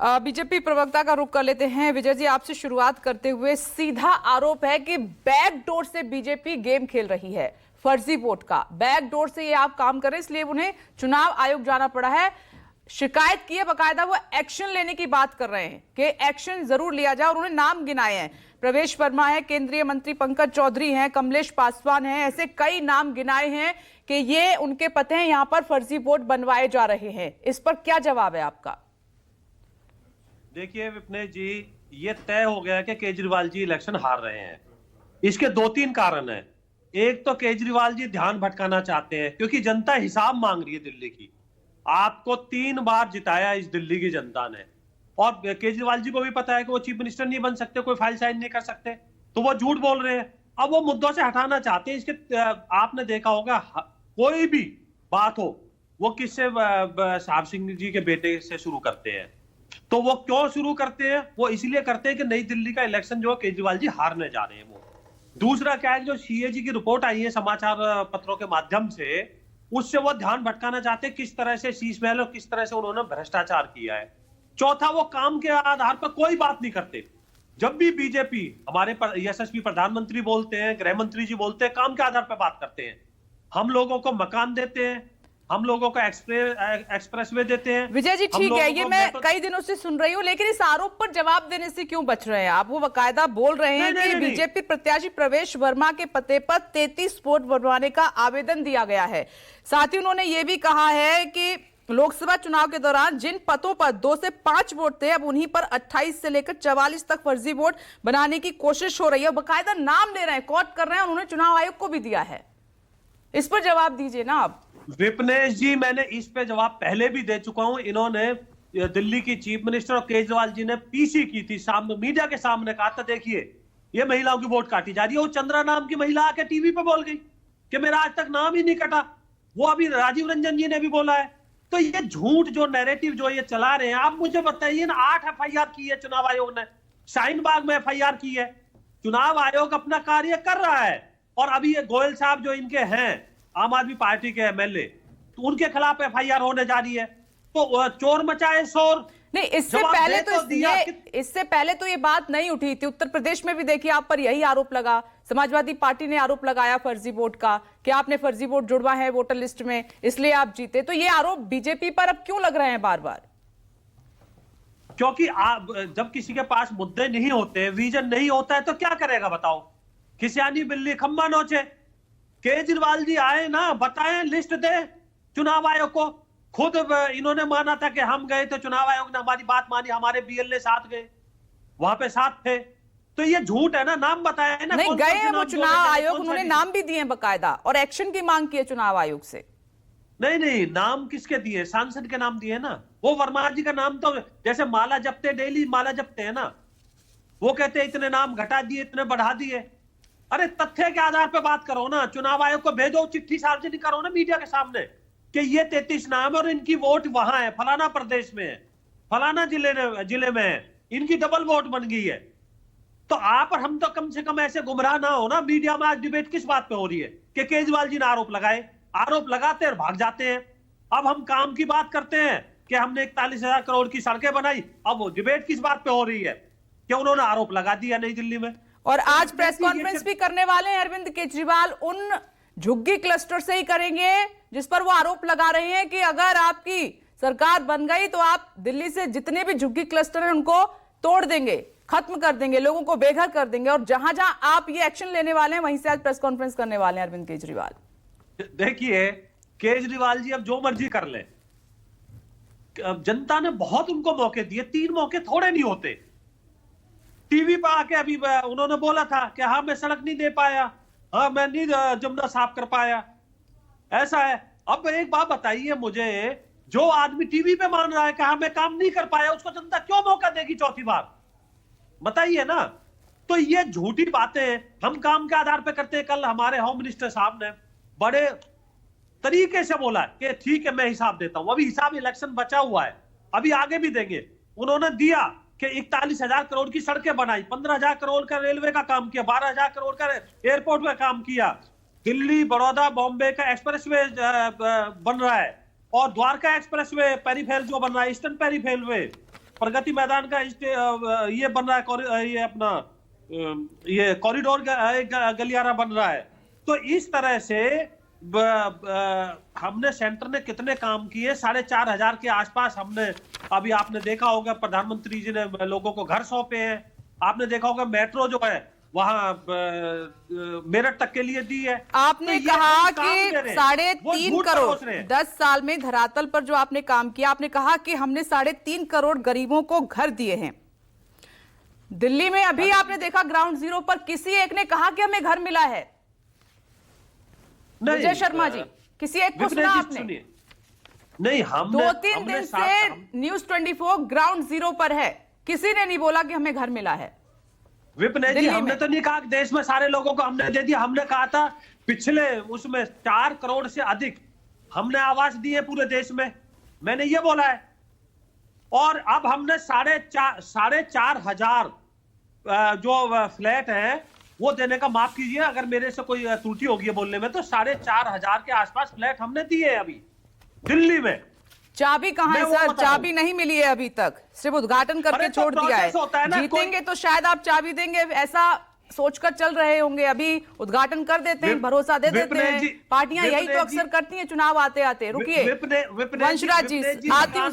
BJP प्रवक्ता का रुख कर लेते हैं। विजय जी, आपसे शुरुआत करते हुए सीधा आरोप है कि बैकडोर से बीजेपी गेम खेल रही है, फर्जी वोट का बैकडोर से ये आप काम करें, इसलिए उन्हें चुनाव आयोग जाना पड़ा है। शिकायत की है, बकायदा वो एक्शन लेने की बात कर रहे हैं कि एक्शन जरूर लिया जाए और उन्होंने नाम गिनाए हैं। प्रवेश वर्मा है, केंद्रीय मंत्री पंकज चौधरी हैं, कमलेश पासवान हैं, ऐसे कई नाम गिनाए हैं कि ये उनके पते हैं, यहां पर फर्जी वोट बनवाए जा रहे हैं। इस पर क्या जवाब है आपका? देखिए विपनेश जी, ये तय हो गया कि केजरीवाल जी इलेक्शन हार रहे हैं। इसके दो तीन कारण हैं। एक तो केजरीवाल जी ध्यान भटकाना चाहते हैं क्योंकि जनता हिसाब मांग रही है दिल्ली की। आपको 3 बार जिताया इस दिल्ली की जनता ने, और केजरीवाल जी को भी पता है कि वो चीफ मिनिस्टर नहीं बन सकते, कोई फाइल साइन नहीं कर सकते, तो वो झूठ बोल रहे हैं। अब वो मुद्दों से हटाना चाहते हैं। इसके आपने देखा होगा, कोई भी बात हो वो किससे, साहब सिंह जी के बेटे से शुरू करते हैं। तो वो क्यों शुरू करते हैं? वो इसलिए करते हैं कि नई दिल्ली का इलेक्शन जो केजरीवाल जी हारने जा रहे हैं। वो दूसरा क्या है, जो सीएजी की रिपोर्ट आई है समाचार पत्रों के माध्यम से, उससे वो ध्यान भटकाना चाहते हैं किस तरह से शीश महल और किस तरह से उन्होंने भ्रष्टाचार किया है। चौथा, वो काम के आधार पर कोई बात नहीं करते। जब भी बीजेपी, हमारे यशस्वी प्रधानमंत्री बोलते हैं, गृह मंत्री जी बोलते हैं, काम के आधार पर बात करते हैं। हम लोगों को मकान देते हैं, हम लोगों को एक्सप्रेसवे देते हैं। विजय जी ठीक है, ये मैं कई दिनों से सुन रही हूँ, लेकिन इस आरोप पर जवाब देने से क्यों बच रहे हैं आप? वो बकायदा बोल रहे हैं कि बीजेपी प्रत्याशी प्रवेश वर्मा के पते पर 33 वोट बनवाने का आवेदन दिया गया है। साथ ही उन्होंने ये भी कहा है कि लोकसभा चुनाव के दौरान जिन पदों पर 2 से 5 वोट थे, अब उन्हीं पर 28 से लेकर 44 तक फर्जी वोट बनाने की कोशिश हो रही है। बकायदा नाम ले रहे हैं, कोट कर रहे हैं, उन्होंने चुनाव आयोग को भी दिया है। इस पर जवाब दीजिए ना आप। विपनेश जी, मैंने इस पे जवाब पहले भी दे चुका हूं। इन्होंने, दिल्ली की चीफ मिनिस्टर और केजरीवाल जी ने पीसी की थी, सामने मीडिया के सामने कहा था, देखिए ये महिलाओं की वोट काटी जा रही है। वो चंद्रा नाम की महिला आके टीवी पे बोल गई कि मेरा आज तक नाम ही नहीं कटा। वो अभी राजीव रंजन जी ने भी बोला है। तो ये झूठ जो नैरेटिव जो ये चला रहे हैं, आप मुझे बताइए ना, 8 एफआईआर की है चुनाव आयोग ने, शाहीन बाग में एफआईआर की है। चुनाव आयोग अपना कार्य कर रहा है। और अभी ये गोयल साहब जो इनके हैं, आम आदमी पार्टी के एमएलए, तो उनके खिलाफ एफआईआर होने जा रही है। तो चोर मचाए शोर। नहीं, इससे पहले तो ये बात नहीं उठी थी। उत्तर प्रदेश में भी देखिए आप पर यही आरोप लगा, समाजवादी पार्टी ने आरोप लगाया फर्जी वोट का कि आपने फर्जी वोट जुड़वा है वोटर लिस्ट में, इसलिए आप जीते। तो ये आरोप बीजेपी पर अब क्यों लग रहे हैं बार बार? क्योंकि आप, जब किसी के पास मुद्दे नहीं होते, विजन नहीं होता है, तो क्या करेगा बताओ? खिसियानी बिल्ली खम्मा नोचे। केजरीवाल जी आए ना, बताएं, लिस्ट दे चुनाव आयोग को। खुद इन्होंने माना था कि हम गए थे, चुनाव आयोग ने हमारी बात मानी, हमारे बीएलए साथ गए, वहां पे साथ थे। तो ये झूठ है ना, नाम बताया ना। नहीं गए हैं वो चुनाव आयोग, उन्होंने नाम भी दिए बकायदा और एक्शन की मांग की है चुनाव आयोग से। नहीं, नाम किसके दिए? सांसद के नाम दिए ना। वो वर्मा जी का नाम तो, जैसे माला जपते, डेली माला जपते हैं ना, वो कहते हैं इतने नाम घटा दिए, इतने बढ़ा दिए। अरे तथ्य के आधार पर बात करो ना। चुनाव आयोग को भेजो, चिट्ठी सार्वजनिक करो ना मीडिया के सामने कि ये 33 नाम और इनकी वोट वहां है, फलाना प्रदेश में है, फलाना जिले में है, इनकी डबल वोट बन गई है। तो आप और हम तो कम से कम ऐसे गुमराह ना हो ना। मीडिया में आज डिबेट किस बात पे हो रही है कि केजरीवाल जी ने आरोप लगाए, आरोप लगाते और भाग जाते हैं। अब हम काम की बात करते हैं कि हमने 41,000 करोड़ की सड़कें बनाई। अब वो डिबेट किस बात पे हो रही है कि उन्होंने आरोप लगा दिया नई दिल्ली में। और आज प्रेस कॉन्फ्रेंस भी करने वाले हैं अरविंद केजरीवाल, उन झुग्गी क्लस्टर से ही करेंगे जिस पर वो आरोप लगा रहे हैं कि अगर आपकी सरकार बन गई तो आप दिल्ली से जितने भी झुग्गी क्लस्टर हैं उनको तोड़ देंगे, खत्म कर देंगे, लोगों को बेघर कर देंगे। और जहां जहां आप ये एक्शन लेने वाले हैं वहीं से आज प्रेस कॉन्फ्रेंस करने वाले हैं अरविंद केजरीवाल। देखिए केजरीवाल जी अब जो मर्जी कर ले, जनता ने बहुत उनको मौके दिए। 3 मौके थोड़े नहीं होते। टीवी पर आके अभी उन्होंने बोला था कि हाँ मैं सड़क नहीं दे पाया, हाँ मैं नहीं जमुना साफ कर पाया, ऐसा है। अब एक बात बताइए मुझे, जो आदमी टीवी पे मान रहा है कि हाँ मैं काम नहीं कर पाया, उसको जनता क्यों मौका देगी चौथी बार? बताइए ना। तो ये झूठी बातें हम काम के आधार पे करते हैं। कल हमारे होम मिनिस्टर साहब ने बड़े तरीके से बोला कि ठीक है मैं हिसाब देता हूं। अभी हिसाब इलेक्शन बचा हुआ है, अभी आगे भी देंगे। उन्होंने दिया कि 41,000 करोड़ की सड़कें बनाई, 15,000 करोड़ का रेलवे का काम किया, 12,000 करोड़ का एयरपोर्ट में काम किया, दिल्ली बड़ौदा बॉम्बे का एक्सप्रेसवे बन रहा है, और द्वारका एक्सप्रेसवे पेरीफेरल जो बन रहा है, ईस्टर्न पेरीफेरल वे, प्रगति मैदान का ये बन रहा है, ये अपना ये कॉरिडोर गलियारा बन रहा है। तो इस तरह से हमने सेंटर ने कितने काम किए, 4,500 के आसपास हमने, अभी आपने देखा होगा प्रधानमंत्री जी ने लोगों को घर सौंपे हैं। आपने देखा होगा मेट्रो जो है वहां मेरठ तक के लिए दी है। आपने तो कहा कि 3.5 करोड़ 10 साल में धरातल पर जो आपने काम किया, आपने कहा कि हमने 3.5 करोड़ गरीबों को घर दिए हैं। दिल्ली में अभी आपने देखा ग्राउंड जीरो पर किसी एक ने कहा कि हमें घर मिला है? विजय शर्मा जी, किसी एक को सुना आपने? नहीं, हमने 2-3 दिन से न्यूज़ 24 ग्राउंड जीरो पर है, किसी ने नहीं बोला कि हमें घर मिला है। विपिन जी, हमने तो नहीं कहा कि देश में सारे लोगों को हमने दे दिया। हमने कहा था पिछले उसमें 4 करोड़ से अधिक हमने आवास दी है पूरे देश में, मैंने ये बोला है। और अब हमने 4,500 जो फ्लैट है वो देने का, माफ कीजिए अगर मेरे से कोई त्रुटि होगी है बोलने में, तो 4,500 के आसपास फ्लैट हमने दिए अभी दिल्ली में। चाबी कहां है सर? चाबी नहीं मिली है अभी तक, सिर्फ उद्घाटन करके छोड़ दिया है। जीतेंगे तो शायद आप चाबी देंगे, ऐसा सोचकर चल रहे होंगे। अभी उद्घाटन कर देते हैं, भरोसा दे देते हैं। पार्टियां यही तो अक्सर करती हैं चुनाव आते आते। रुकिए वंशराज जी, आती हूं।